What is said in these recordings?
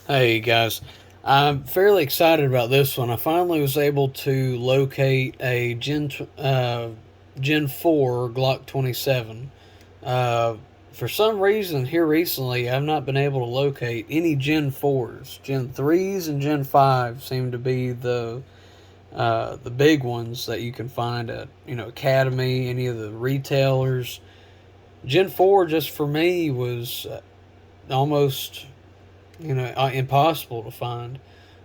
Hey guys, I'm fairly excited about this one. I finally was able to locate a Gen 4 Glock 27. Uh, for some reason, here recently, I've not been able to locate any Gen 4s. Gen 3s and Gen 5 seem to be the big ones that you can find at Academy, any of the retailers. Gen 4 just for me was almost impossible to find.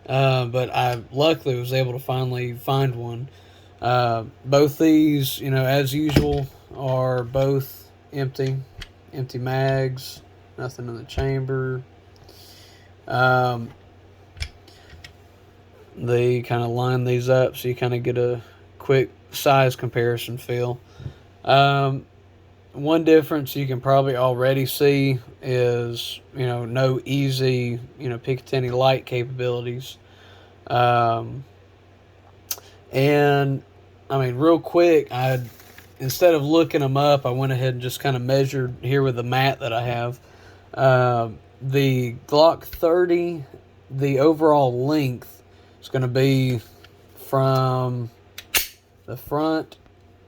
But I luckily was able to finally find one. Both these, as usual, are both empty mags, nothing in the chamber. Um, they kind of line these up so you kind of get a quick size comparison feel. Um, One difference you can probably already see is no easy Picatinny light capabilities. Um, and I mean, real quick, I instead of looking them up, I went ahead and just kind of measured here with the mat that I have. The Glock 30, the overall length is going to be from the front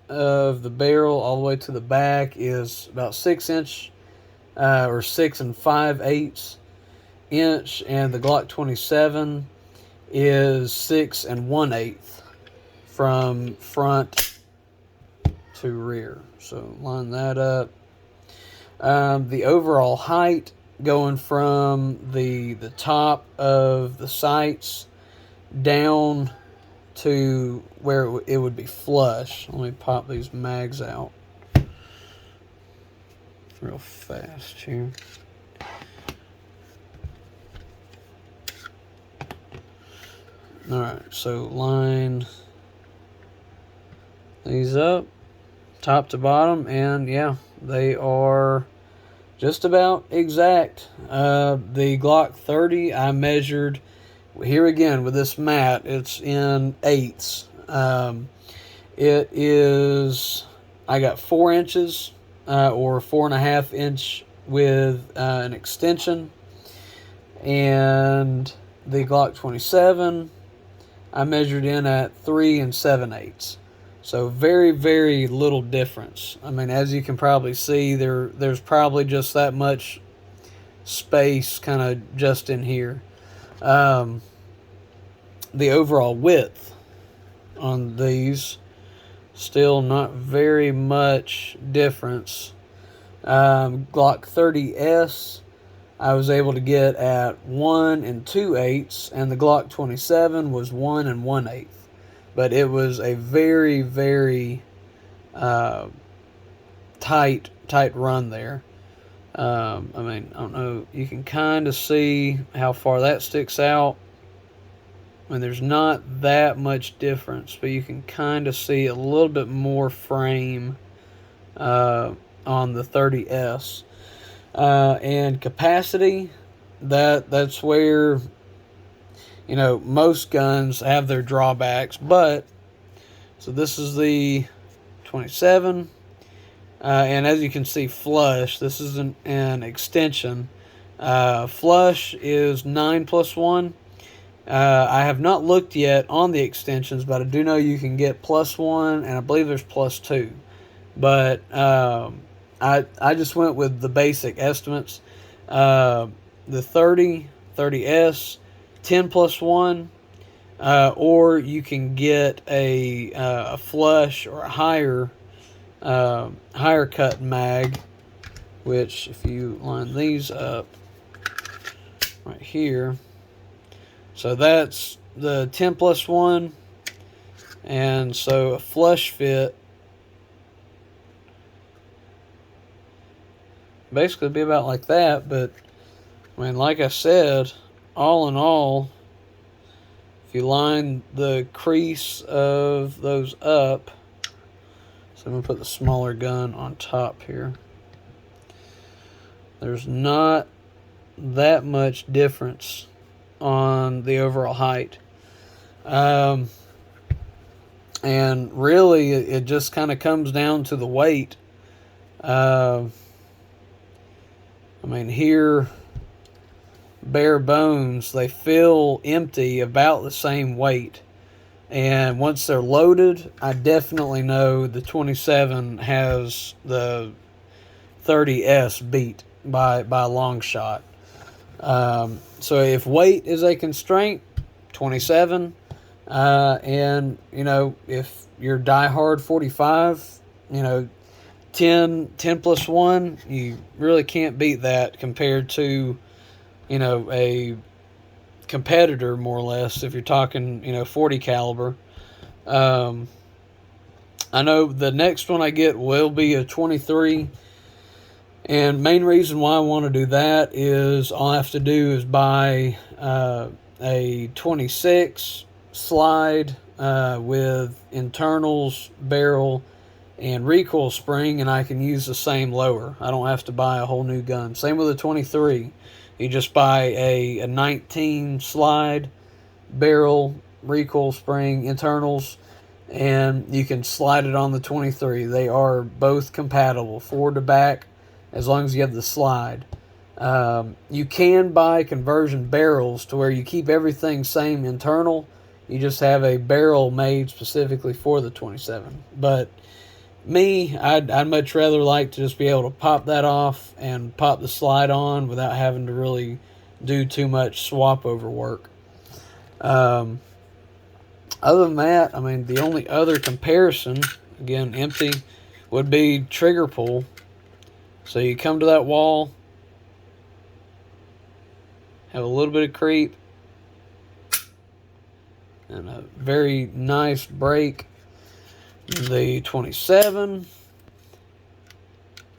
of the barrel all the way to the back is about 6 inch or 6 5/8 inch, and the Glock 27 is 6 1/8 from front to rear. So line that up. The overall height going from the top of the sights down to where it would be flush. Let me pop these mags out real fast here. Alright, so line these up top to bottom, and yeah, they are just about exact. The Glock 30 I measured here again with this mat, it's in eighths. It is, I got 4 inches or 4.5 inch with an extension, and the Glock 27 I measured in at 3 7/8. So very, very little difference. I mean, as you can probably see, there's probably just that much space kind of just in here. Um, the overall width on these, still not very much difference. Glock 30S, I was able to get at 1 2/8, and the Glock 27 was 1 1/8. But it was a very, very uh, tight run there. I mean, I don't know. You can kind of see how far that sticks out. I mean, there's not that much difference, but you can kind of see a little bit more frame on the 30S. And capacity, that's where most guns have their drawbacks. But so this is the 27, and as you can see, flush. This is an extension. Flush is 9+1. I have not looked yet on the extensions, but I do know you can get +1, and I believe there's +2. But I just went with the basic estimates. The 30S, 10+1, or you can get a flush or a higher cut mag, which if you line these up right here, so that's the 10+1, and so a flush fit basically be about like that. But I mean, like I said, all in all, if you line the crease of those up, so I'm going to put the smaller gun on top here, there's not that much difference on the overall height. And really, it just kind of comes down to the weight. I mean, here bare bones, they feel empty, about the same weight. And once they're loaded, I definitely know the 27 has the 30S beat by a long shot. So if weight is a constraint, 27. And, if you're diehard 45, 10 plus 1, you really can't beat that compared to, a competitor, more or less, if you're talking, 40 caliber. I know the next one I get will be a 23. And main reason why I want to do that is all I have to do is buy a 26 Slide with internals, barrel, and recoil spring, and I can use the same lower. I don't have to buy a whole new gun. Same with a 23. You just buy a 19 Slide, barrel, recoil spring, internals, and you can slide it on the 23. They are both compatible, forward to back, as long as you have the slide. You can buy conversion barrels to where you keep everything same internal. You just have a barrel made specifically for the 27. But me, I'd much rather like to just be able to pop that off and pop the slide on without having to really do too much swap over work. Other than that, the only other comparison, again, empty, would be trigger pull. So you come to that wall, have a little bit of creep, and a very nice break. The 27,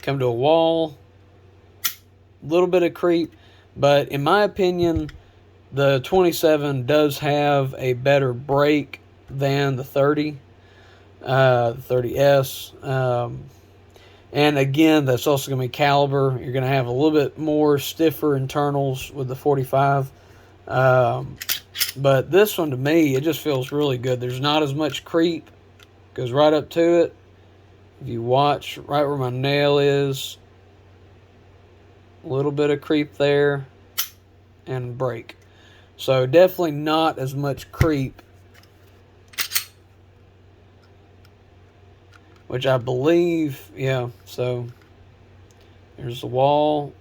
come to a wall, little bit of creep, but in my opinion, the 27 does have a better break than the 30, the 30S. And again, that's also going to be caliber. You're going to have a little bit more stiffer internals with the 45. But this one, to me, it just feels really good. There's not as much creep. Goes right up to it. If you watch right where my nail is, a little bit of creep there, and break. So definitely not as much creep, which I believe, yeah, so there's the wall,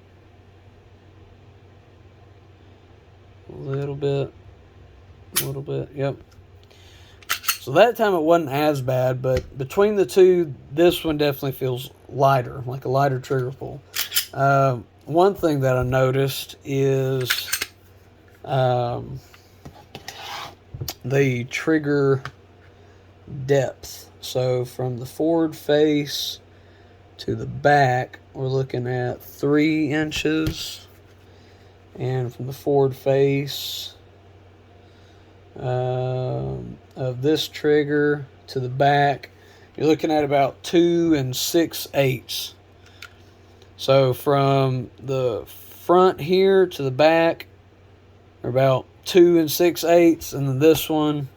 a little bit, yep. So that time it wasn't as bad, but between the two, this one definitely feels lighter, like a lighter trigger pull. One thing that I noticed is the trigger depth. So from the forward face to the back, we're looking at 3 inches. And from the forward face of this trigger to the back, you're looking at about 2 6/8. So from the front here to the back are about 2 6/8, and then this one,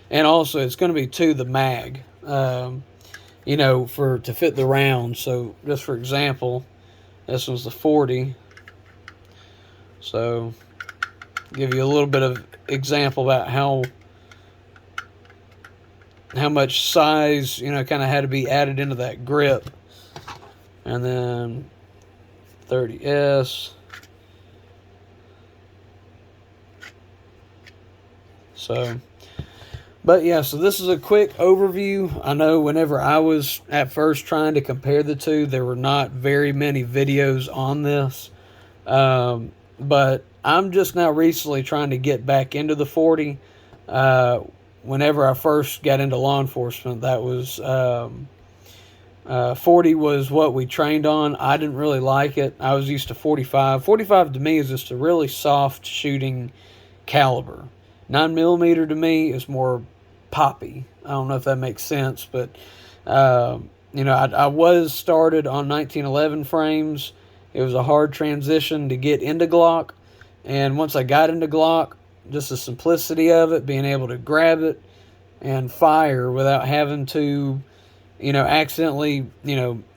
and also it's going to be to the mag, to fit the round. So just for example, this one's the 40. So give you a little bit of example about how much size, kind of had to be added into that grip. And then 30S. So, but yeah, so this is a quick overview. I know whenever I was at first trying to compare the two, there were not very many videos on this. But I'm just now recently trying to get back into the 40. Whenever I first got into law enforcement, that was 40 was what we trained on. I didn't really like it. I was used to 45. 45 to me is just a really soft shooting caliber. 9mm to me is more poppy. I don't know if that makes sense, but I was started on 1911 frames. It was a hard transition to get into Glock, and once I got into Glock, just the simplicity of it, being able to grab it and fire without having to accidentally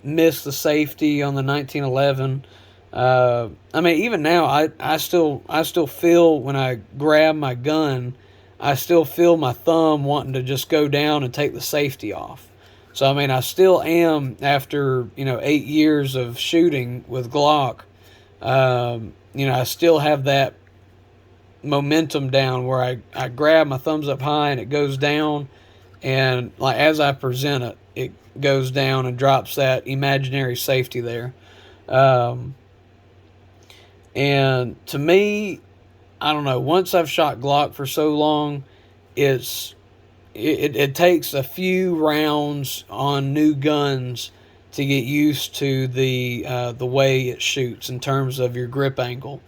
miss the safety on the 1911. I mean, even now, I still feel when I grab my gun, I still feel my thumb wanting to just go down and take the safety off. So I mean, I still am, after 8 years of shooting with Glock. I still have that momentum down where I grab my thumbs up high and it goes down, and like as I present it, it goes down and drops that imaginary safety there. Um, and to me, I don't know. Once I've shot Glock for so long, it's it takes a few rounds on new guns to get used to the way it shoots in terms of your grip angle.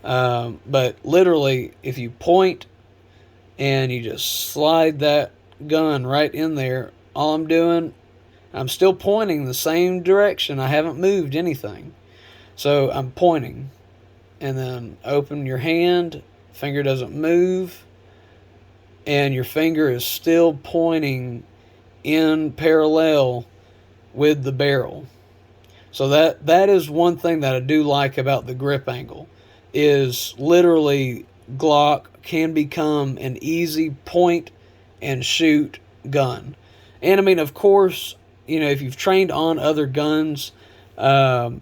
But literally, if you point and you just slide that gun right in there, all I'm doing, I'm still pointing the same direction. I haven't moved anything. So I'm pointing, and then open your hand, finger doesn't move, and your finger is still pointing in parallel with the barrel. So that is one thing that I do like about the grip angle, is literally Glock can become an easy point and shoot gun. And I mean, of course, if you've trained on other guns, you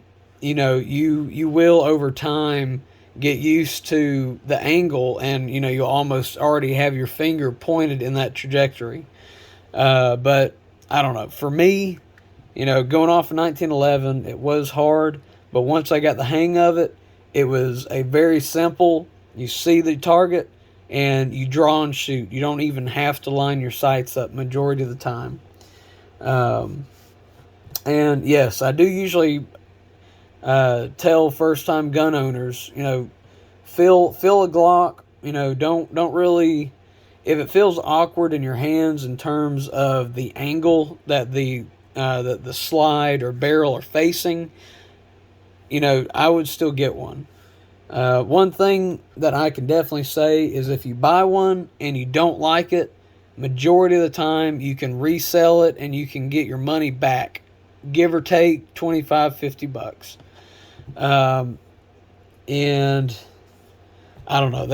will over time get used to the angle, and you almost already have your finger pointed in that trajectory. But I don't know. For me, going off of 1911, it was hard, but once I got the hang of it, it was a very simple. You see the target and you draw and shoot. You don't even have to line your sights up majority of the time. And yes, I do usually tell first-time gun owners, feel a Glock. Don't really. If it feels awkward in your hands in terms of the angle that the slide or barrel are facing, I would still get one. One thing that I can definitely say is if you buy one and you don't like it, majority of the time you can resell it and you can get your money back, give or take 25, $50. And I don't know,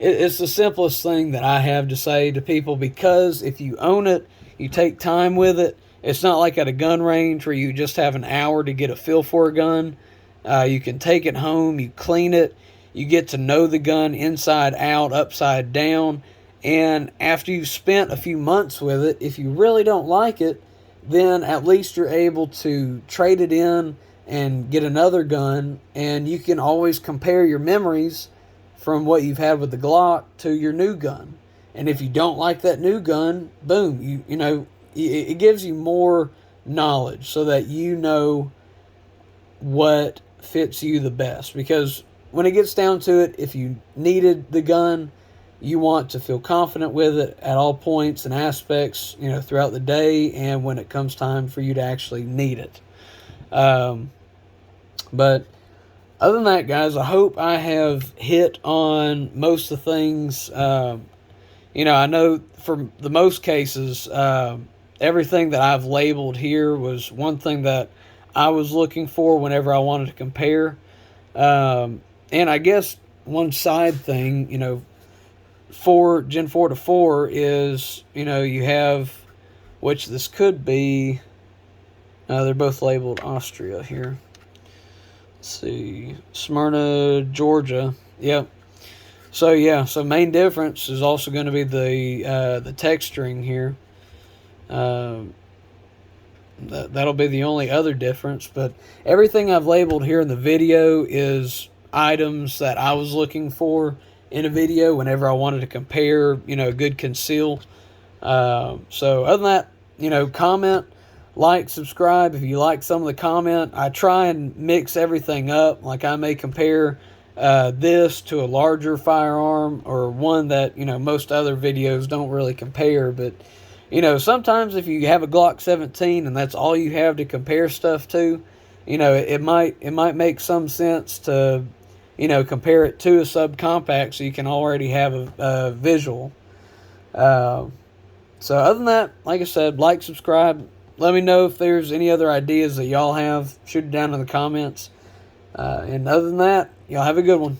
it's the simplest thing that I have to say to people, because if you own it, you take time with it. It's not like at a gun range where you just have an hour to get a feel for a gun. You can take it home, you clean it, you get to know the gun inside out, upside down, and after you've spent a few months with it, if you really don't like it, then at least you're able to trade it in and get another gun, and you can always compare your memories from what you've had with the Glock to your new gun. And if you don't like that new gun, boom, it gives you more knowledge so that you know what fits you the best. Because when it gets down to it, if you needed the gun, you want to feel confident with it at all points and aspects, throughout the day and when it comes time for you to actually need it. But other than that, guys, I hope I have hit on most of the things. I know for the most cases, everything that I've labeled here was one thing that I was looking for whenever I wanted to compare. And I guess one side thing, for Gen 4 to 4 is, you have, which this could be, they're both labeled Austria here. Let's see, Smyrna, Georgia. Yep. So main difference is also going to be the texturing here. That'll be the only other difference, but everything I've labeled here in the video is items that I was looking for in a video whenever I wanted to compare, a good Conceal. So other than that, comment, like, subscribe if you like some of the comment. I try and mix everything up. Like I may compare this to a larger firearm, or one that most other videos don't really compare. But sometimes if you have a Glock 17 and that's all you have to compare stuff to, it might make some sense to compare it to a subcompact so you can already have a visual. So other than that, like I said, like, subscribe. Let me know if there's any other ideas that y'all have. Shoot it down in the comments. And other than that, y'all have a good one.